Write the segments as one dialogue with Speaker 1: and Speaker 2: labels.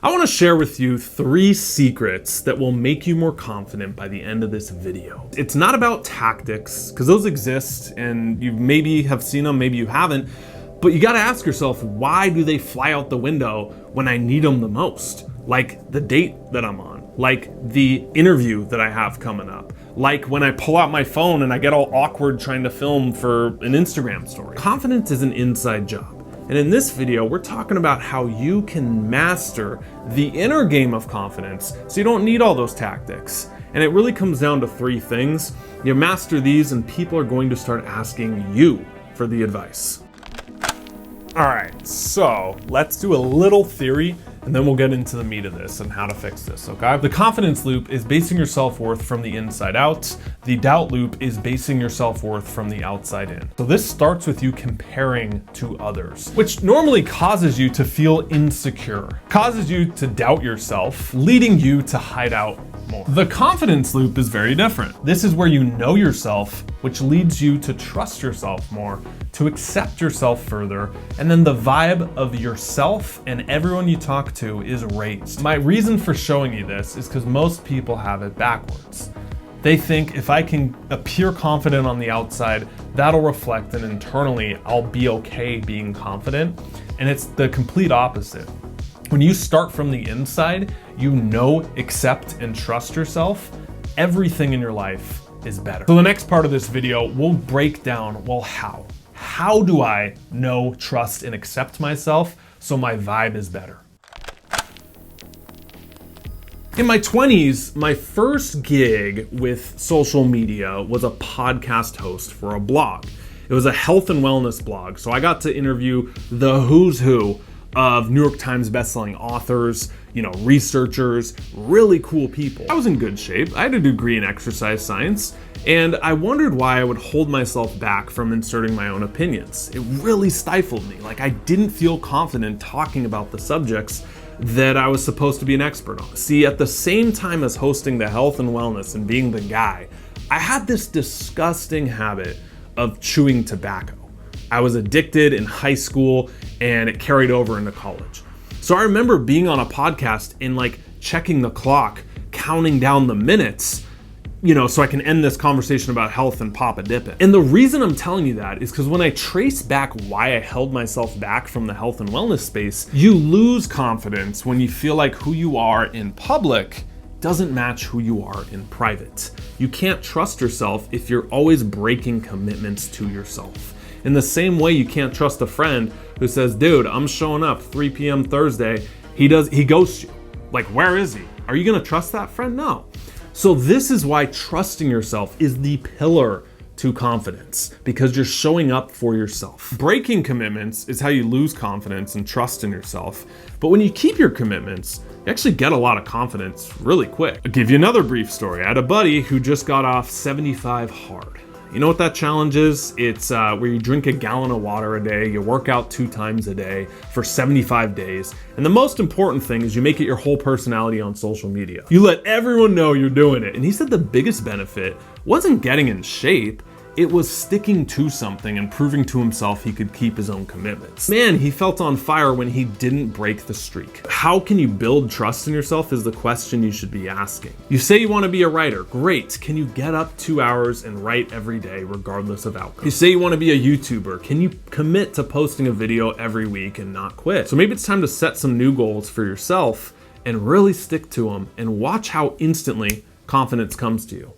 Speaker 1: I want to share with you 3 secrets that will make you more confident by the end of this video. It's not about tactics, because those exist and you maybe have seen them, maybe you haven't, but you got to ask yourself, why do they fly out the window when I need them the most? Like the date that I'm on, like the interview that I have coming up, like when I pull out my phone and I get all awkward trying to film for an Instagram story. Confidence is an inside job. And in this video, we're talking about how you can master the inner game of confidence so you don't need all those tactics. And it really comes down to 3 things. You master these and people are going to start asking you for the advice. All right, so let's do a little theory and then we'll get into the meat of this and how to fix this, okay? The confidence loop is basing your self-worth from the inside out. The doubt loop is basing your self-worth from the outside in. So this starts with you comparing to others, which normally causes you to feel insecure, causes you to doubt yourself, leading you to hide out more. The confidence loop is very different. This is where you know yourself, which leads you to trust yourself more, to accept yourself further, and then the vibe of yourself and everyone you talk to is raised. My reason for showing you this is because most people have it backwards. They think if I can appear confident on the outside, that'll reflect and internally I'll be okay being confident. And it's the complete opposite. When you start from the inside, you know, accept, and trust yourself, everything in your life is better. So the next part of this video, we'll break down, well, how? How do I know, trust, and accept myself so my vibe is better? In my 20s, my first gig with social media was a podcast host for a blog. It was a health and wellness blog, so I got to interview the who's who of New York Times bestselling authors, researchers, really cool people. I was in good shape. I had a degree in exercise science, and I wondered why I would hold myself back from inserting my own opinions. It really stifled me. Like I didn't feel confident talking about the subjects that I was supposed to be an expert on. See, at the same time as hosting the health and wellness and being the guy, I had this disgusting habit of chewing tobacco. I was addicted in high school and it carried over into college. So I remember being on a podcast and checking the clock, counting down the minutes, so I can end this conversation about health and pop a dip it. And the reason I'm telling you that is because when I trace back why I held myself back from the health and wellness space, you lose confidence when you feel like who you are in public doesn't match who you are in private. You can't trust yourself if you're always breaking commitments to yourself. In the same way you can't trust a friend who says, dude, I'm showing up 3 p.m. Thursday. He ghosts you. Like, where is he? Are you gonna trust that friend? No. So this is why trusting yourself is the pillar to confidence, because you're showing up for yourself. Breaking commitments is how you lose confidence and trust in yourself. But when you keep your commitments, you actually get a lot of confidence really quick. I'll give you another brief story. I had a buddy who just got off 75 hard. You know what that challenge is? It's where you drink a gallon of water a day, you work out 2 times a day for 75 days. And the most important thing is you make it your whole personality on social media. You let everyone know you're doing it. And he said the biggest benefit wasn't getting in shape, it was sticking to something and proving to himself he could keep his own commitments. Man, he felt on fire when he didn't break the streak. How can you build trust in yourself is the question you should be asking. You say you want to be a writer. Great. Can you get up 2 hours and write every day regardless of outcome? You say you want to be a YouTuber. Can you commit to posting a video every week and not quit? So maybe it's time to set some new goals for yourself and really stick to them and watch how instantly confidence comes to you.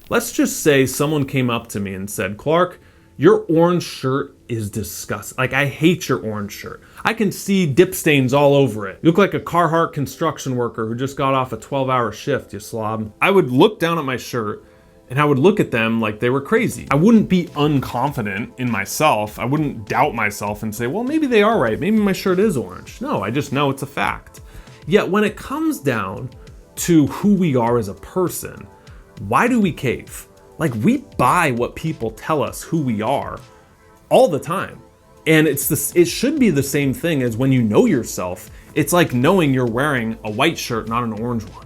Speaker 1: Let's just say someone came up to me and said, Clark, your orange shirt is disgusting. Like, I hate your orange shirt. I can see dip stains all over it. You look like a Carhartt construction worker who just got off a 12-hour shift, you slob. I would look down at my shirt and I would look at them like they were crazy. I wouldn't be unconfident in myself. I wouldn't doubt myself and say, well, maybe they are right. Maybe my shirt is orange. No, I just know it's a fact. Yet when it comes down to who we are as a person, why do we cave? Like, we buy what people tell us who we are all the time. And it should be the same thing as when you know yourself. It's like knowing you're wearing a white shirt, not an orange one.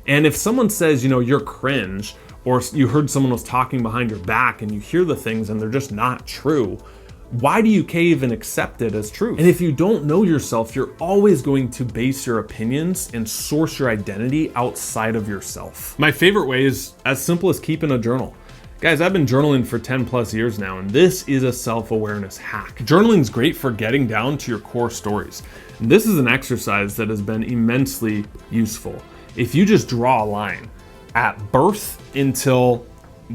Speaker 1: And if someone says, you're cringe, or you heard someone was talking behind your back and you hear the things and they're just not true, why do you cave and accept it as truth? And if you don't know yourself, you're always going to base your opinions and source your identity outside of yourself. My favorite way is as simple as keeping a journal. Guys, I've been journaling for 10 plus years now, and this is a self-awareness hack. Journaling's great for getting down to your core stories. And this is an exercise that has been immensely useful. If you just draw a line at birth until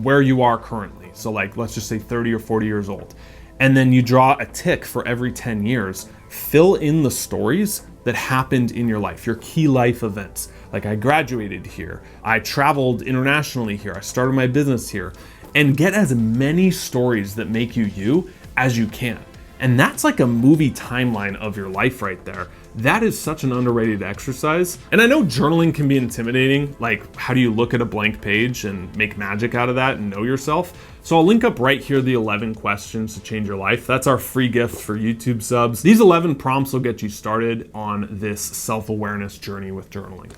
Speaker 1: where you are currently, so like let's just say 30 or 40 years old, and then you draw a tick for every 10 years, fill in the stories that happened in your life, your key life events. Like I graduated here, I traveled internationally here, I started my business here, and get as many stories that make you you as you can. And that's like a movie timeline of your life right there. That is such an underrated exercise. And I know journaling can be intimidating. Like, how do you look at a blank page and make magic out of that and know yourself? So I'll link up right here the 11 questions to change your life. That's our free gift for YouTube subs. These 11 prompts will get you started on this self-awareness journey with journaling.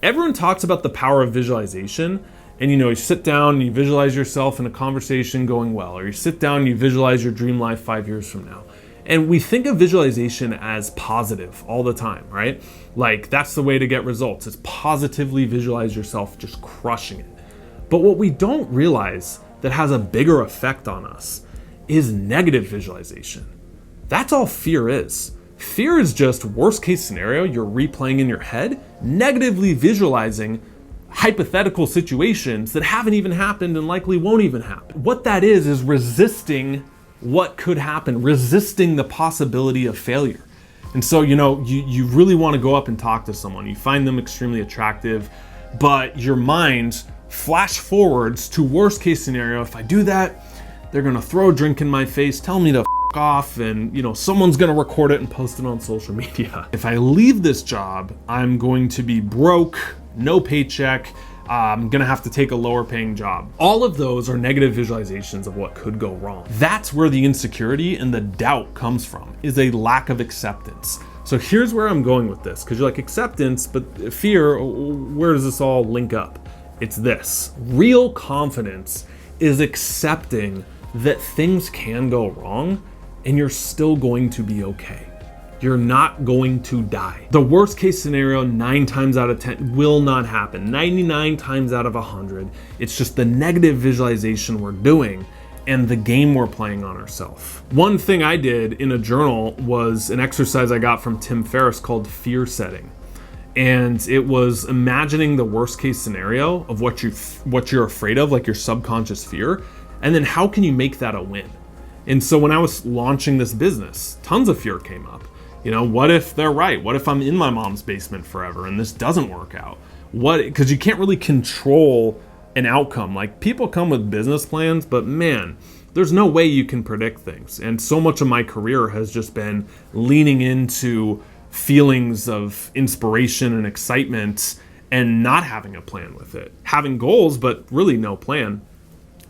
Speaker 1: Everyone talks about the power of visualization. And you sit down and you visualize yourself in a conversation going well, or you sit down and you visualize your dream life 5 years from now. And we think of visualization as positive all the time, right? Like that's the way to get results, is positively visualize yourself just crushing it. But what we don't realize that has a bigger effect on us is negative visualization. That's all fear is. Fear is just worst case scenario you're replaying in your head, negatively visualizing hypothetical situations that haven't even happened and likely won't even happen. What that is resisting what could happen, resisting the possibility of failure. And so, you really want to go up and talk to someone. You find them extremely attractive, but your mind flash forwards to worst case scenario. If I do that, they're going to throw a drink in my face, tell me to f off, and someone's going to record it and post it on social media. If I leave this job, I'm going to be broke, no paycheck, I'm gonna have to take a lower paying job. All of those are negative visualizations of what could go wrong. That's where the insecurity and the doubt comes from, is a lack of acceptance. So here's where I'm going with this, because you're like, acceptance, but fear, where does this all link up? It's this. Real confidence is accepting that things can go wrong and you're still going to be okay. You're not going to die. The worst case scenario 9 times out of 10 will not happen. 99 times out of 100. It's just the negative visualization we're doing and the game we're playing on ourselves. One thing I did in a journal was an exercise I got from Tim Ferriss called fear setting. And it was imagining the worst case scenario of what you're afraid of, like your subconscious fear, and then how can you make that a win? And so when I was launching this business, tons of fear came up. What if they're right? What if I'm in my mom's basement forever and this doesn't work out? Because you can't really control an outcome. Like people come with business plans, but man, there's no way you can predict things. And so much of my career has just been leaning into feelings of inspiration and excitement and not having a plan with it. Having goals, but really no plan.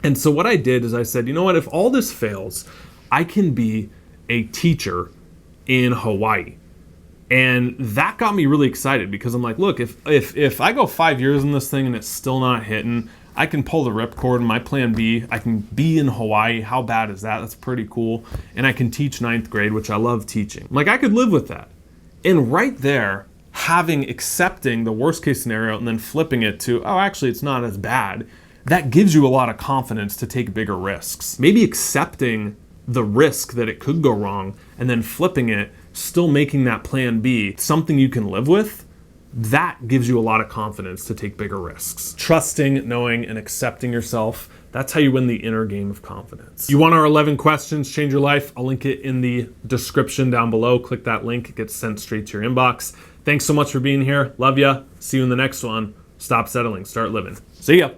Speaker 1: And so what I did is I said, what, if all this fails, I can be a teacher in Hawaii. And that got me really excited because I'm like, look, if I go 5 years in this thing and it's still not hitting, I can pull the ripcord and my plan B, I can be in Hawaii. How bad is that? That's pretty cool. And I can teach 9th grade, which I love teaching. Like I could live with that. And right there, accepting the worst case scenario and then flipping it to, oh, actually it's not as bad. That gives you a lot of confidence to take bigger risks. Maybe accepting the risk that it could go wrong and then flipping it, still making that plan B something you can live with, that gives you a lot of confidence to take bigger risks. Trusting, knowing, and accepting yourself, that's how you win the inner game of confidence. You want our 11 questions, change your life? I'll link it in the description down below. Click that link, it gets sent straight to your inbox. Thanks so much for being here. Love ya. See you in the next one. Stop settling, start living. See ya.